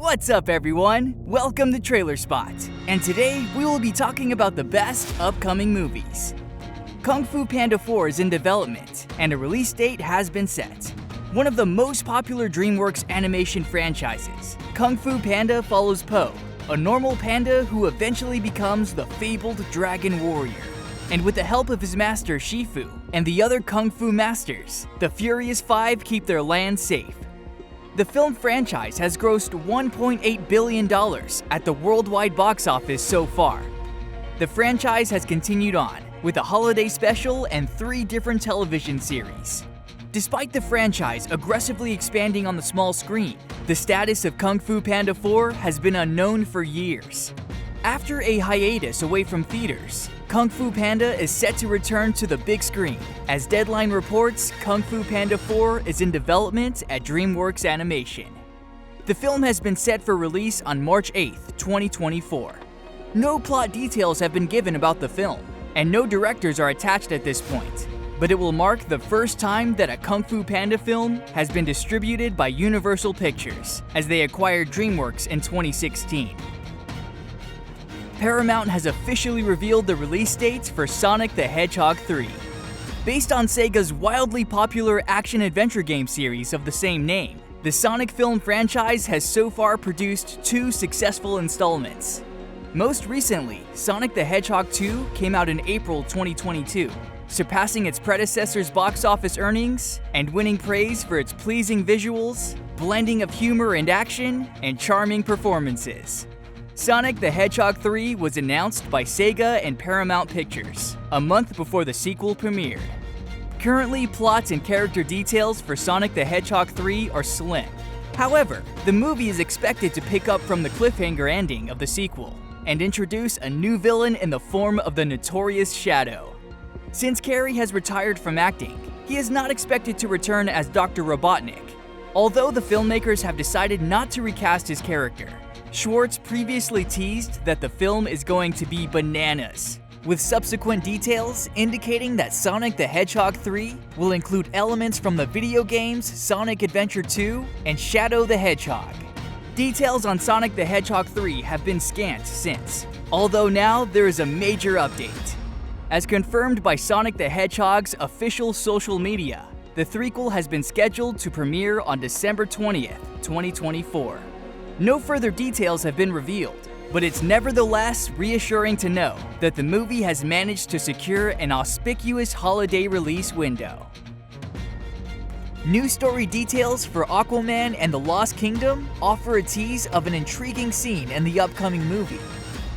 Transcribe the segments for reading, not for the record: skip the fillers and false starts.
What's up everyone? Welcome to TrailerSpot, and today we will be talking about the best upcoming movies. Kung Fu Panda 4 is in development, and a release date has been set. One of the most popular DreamWorks animation franchises, Kung Fu Panda follows Po, a normal panda who eventually becomes the fabled dragon warrior. And with the help of his master Shifu and the other Kung Fu masters, the Furious Five keep their land safe. The film franchise has grossed $1.8 billion at the worldwide box office so far. The franchise has continued on with a holiday special and 3 different television series. Despite the franchise aggressively expanding on the small screen, the status of Kung Fu Panda 4 has been unknown for years. After a hiatus away from theaters, Kung Fu Panda is set to return to the big screen. As Deadline reports, Kung Fu Panda 4 is in development at DreamWorks Animation. The film has been set for release on March 8, 2024. No plot details have been given about the film, and no directors are attached at this point. But it will mark the first time that a Kung Fu Panda film has been distributed by Universal Pictures, as they acquired DreamWorks in 2016. Paramount has officially revealed the release dates for Sonic the Hedgehog 3. Based on Sega's wildly popular action-adventure game series of the same name, the Sonic film franchise has so far produced 2 successful installments. Most recently, Sonic the Hedgehog 2 came out in April 2022, surpassing its predecessor's box office earnings and winning praise for its pleasing visuals, blending of humor and action, and charming performances. Sonic the Hedgehog 3 was announced by Sega and Paramount Pictures a month before the sequel premiered. Currently, plots and character details for Sonic the Hedgehog 3 are slim. However, the movie is expected to pick up from the cliffhanger ending of the sequel and introduce a new villain in the form of the notorious Shadow. Since Cary has retired from acting, he is not expected to return as Dr. Robotnik, although the filmmakers have decided not to recast his character. Schwartz previously teased that the film is going to be bananas, with subsequent details indicating that Sonic the Hedgehog 3 will include elements from the video games Sonic Adventure 2 and Shadow the Hedgehog. Details on Sonic the Hedgehog 3 have been scant since, although now there is a major update. As confirmed by Sonic the Hedgehog's official social media, the threequel has been scheduled to premiere on December 20th, 2024. No further details have been revealed, but it's nevertheless reassuring to know that the movie has managed to secure an auspicious holiday release window. New story details for Aquaman and the Lost Kingdom offer a tease of an intriguing scene in the upcoming movie.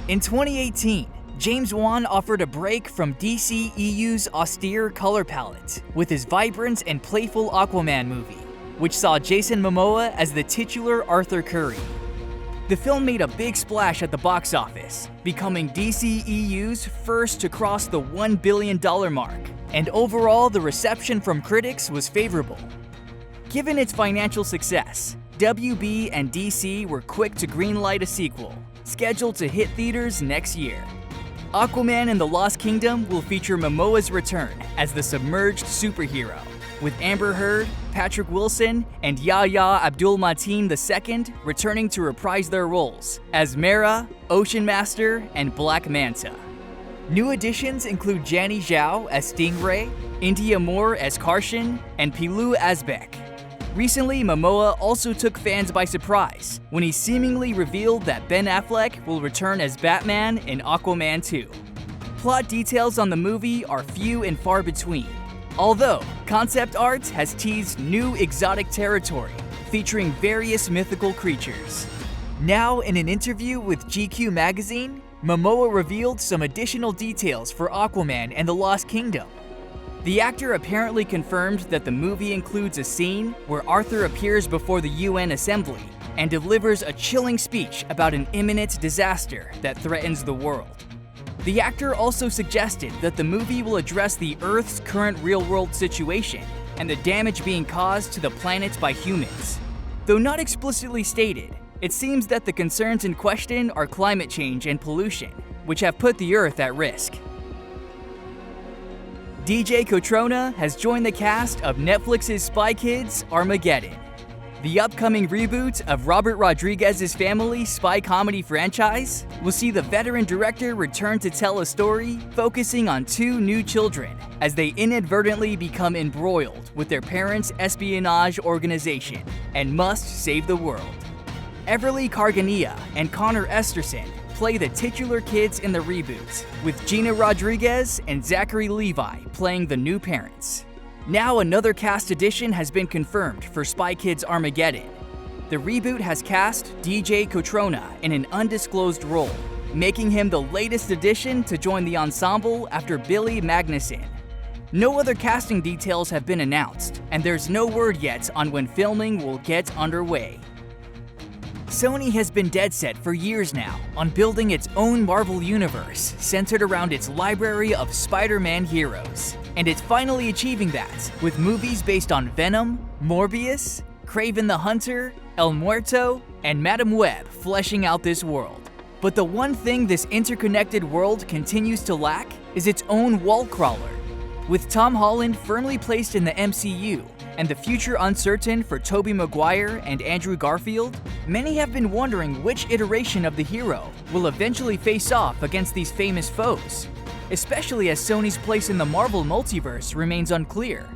In 2018, James Wan offered a break from DCEU's austere color palette with his vibrant and playful Aquaman movie, which saw Jason Momoa as the titular Arthur Curry. The film made a big splash at the box office, becoming DCEU's first to cross the $1 billion mark, and overall the reception from critics was favorable. Given its financial success, WB and DC were quick to greenlight a sequel, scheduled to hit theaters next year. Aquaman and the Lost Kingdom will feature Momoa's return as the submerged superhero, with Amber Heard, Patrick Wilson, and Yahya Abdul-Mateen II returning to reprise their roles as Mera, Ocean Master, and Black Manta. New additions include Janny Zhao as Stingray, India Moore as Karshan, and Pilou Asbek. Recently, Momoa also took fans by surprise when he seemingly revealed that Ben Affleck will return as Batman in Aquaman 2. Plot details on the movie are few and far between, although concept art has teased new exotic territory featuring various mythical creatures. Now, in an interview with GQ magazine, Momoa revealed some additional details for Aquaman and the Lost Kingdom. The actor apparently confirmed that the movie includes a scene where Arthur appears before the UN assembly and delivers a chilling speech about an imminent disaster that threatens the world. The actor also suggested that the movie will address the Earth's current real-world situation and the damage being caused to the planet by humans. Though not explicitly stated, it seems that the concerns in question are climate change and pollution, which have put the Earth at risk. DJ Cotrona has joined the cast of Netflix's Spy Kids Armageddon. The upcoming reboot of Robert Rodriguez's family spy comedy franchise will see the veteran director return to tell a story focusing on two new children as they inadvertently become embroiled with their parents' espionage organization and must save the world. Everly Cargania and Connor Esterson play the titular kids in the reboot, with Gina Rodriguez and Zachary Levi playing the new parents. Now another cast addition has been confirmed for Spy Kids Armageddon. The reboot has cast DJ Cotrona in an undisclosed role, making him the latest addition to join the ensemble after Billy Magnuson. No other casting details have been announced, and there's no word yet on when filming will get underway. Sony has been dead set for years now on building its own Marvel universe centered around its library of Spider-Man heroes. And it's finally achieving that, with movies based on Venom, Morbius, Kraven the Hunter, El Muerto, and Madam Web fleshing out this world. But the one thing this interconnected world continues to lack is its own wall crawler. With Tom Holland firmly placed in the MCU, and the future uncertain for Tobey Maguire and Andrew Garfield, many have been wondering which iteration of the hero will eventually face off against these famous foes, especially as Sony's place in the Marvel multiverse remains unclear.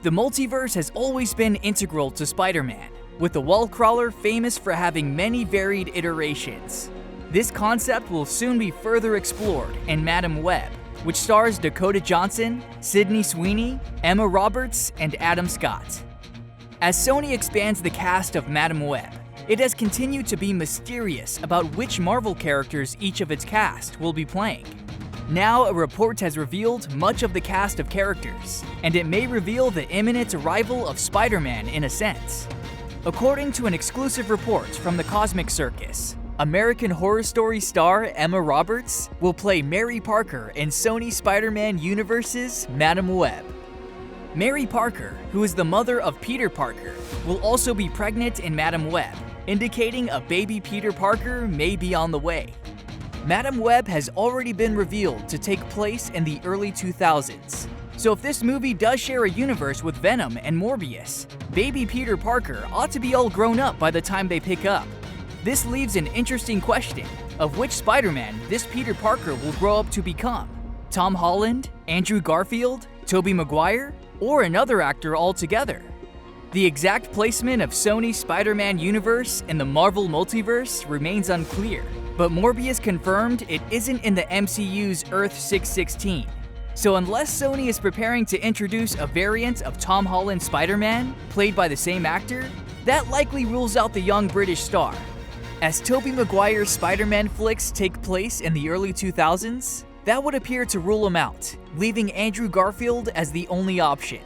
The multiverse has always been integral to Spider-Man, with the wall crawler famous for having many varied iterations. This concept will soon be further explored in Madam Web, which stars Dakota Johnson, Sydney Sweeney, Emma Roberts, and Adam Scott. As Sony expands the cast of Madam Web, it has continued to be mysterious about which Marvel characters each of its cast will be playing. Now a report has revealed much of the cast of characters, and it may reveal the imminent arrival of Spider-Man in a sense. According to an exclusive report from the Cosmic Circus, American Horror Story star Emma Roberts will play Mary Parker in Sony Spider-Man Universe's Madam Web. Mary Parker, who is the mother of Peter Parker, will also be pregnant in Madam Web, indicating a baby Peter Parker may be on the way. Madam Web has already been revealed to take place in the early 2000s. So if this movie does share a universe with Venom and Morbius, baby Peter Parker ought to be all grown up by the time they pick up. This leaves an interesting question of which Spider-Man this Peter Parker will grow up to become. Tom Holland, Andrew Garfield, Tobey Maguire, or another actor altogether. The exact placement of Sony's Spider-Man universe in the Marvel multiverse remains unclear, but Morbius confirmed it isn't in the MCU's Earth 616. So unless Sony is preparing to introduce a variant of Tom Holland's Spider-Man, played by the same actor, that likely rules out the young British star. As Tobey Maguire's Spider-Man flicks take place in the early 2000s, that would appear to rule him out, leaving Andrew Garfield as the only option.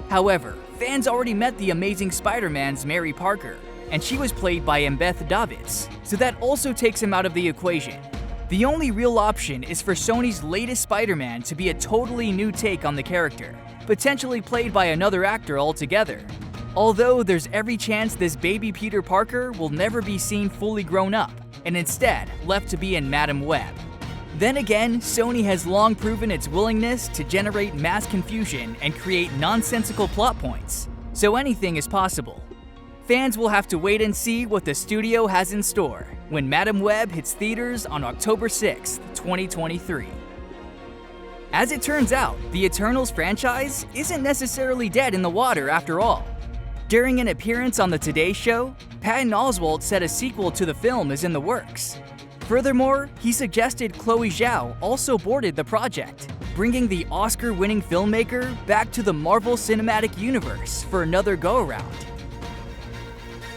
However, fans already met the Amazing Spider-Man's Mary Parker, and she was played by Embeth Davids, so that also takes him out of the equation. The only real option is for Sony's latest Spider-Man to be a totally new take on the character, potentially played by another actor altogether. Although there's every chance this baby Peter Parker will never be seen fully grown up, and instead left to be in Madam Web. Then again, Sony has long proven its willingness to generate mass confusion and create nonsensical plot points, so anything is possible. Fans will have to wait and see what the studio has in store when Madam Web hits theaters on October 6th, 2023. As it turns out, the Eternals franchise isn't necessarily dead in the water after all. During an appearance on the Today Show, Patton Oswalt said a sequel to the film is in the works. Furthermore, he suggested Chloe Zhao also boarded the project, bringing the Oscar-winning filmmaker back to the Marvel Cinematic Universe for another go-around.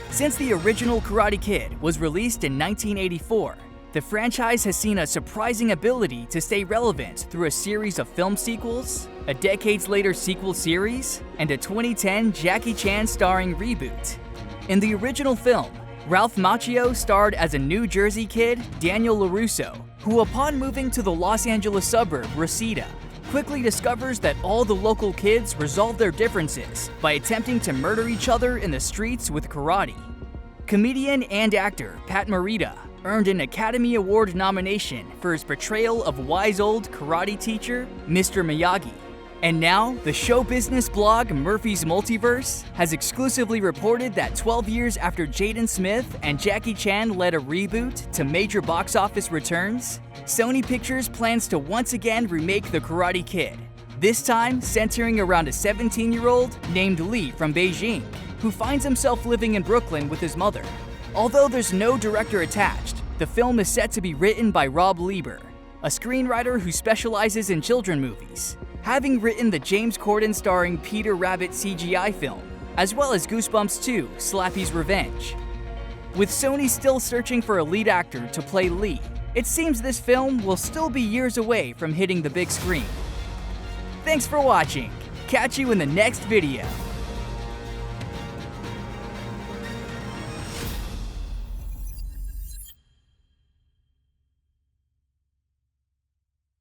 Since the original Karate Kid was released in 1984, the franchise has seen a surprising ability to stay relevant through a series of film sequels, a decades-later sequel series, and a 2010 Jackie Chan starring reboot. In the original film, Ralph Macchio starred as a New Jersey kid, Daniel LaRusso, who upon moving to the Los Angeles suburb Reseda, quickly discovers that all the local kids resolve their differences by attempting to murder each other in the streets with karate. Comedian and actor Pat Morita earned an Academy Award nomination for his portrayal of wise old karate teacher, Mr. Miyagi. And now, the show business blog Murphy's Multiverse has exclusively reported that 12 years after Jaden Smith and Jackie Chan led a reboot to major box office returns, Sony Pictures plans to once again remake The Karate Kid, this time centering around a 17-year-old named Lee from Beijing, who finds himself living in Brooklyn with his mother. Although there's no director attached, the film is set to be written by Rob Lieber, a screenwriter who specializes in children movies, having written the James Corden starring Peter Rabbit CGI film, as well as Goosebumps 2: Slappy's Revenge. With Sony still searching for a lead actor to play Lee, it seems this film will still be years away from hitting the big screen. Thanks for watching. Catch you in the next video.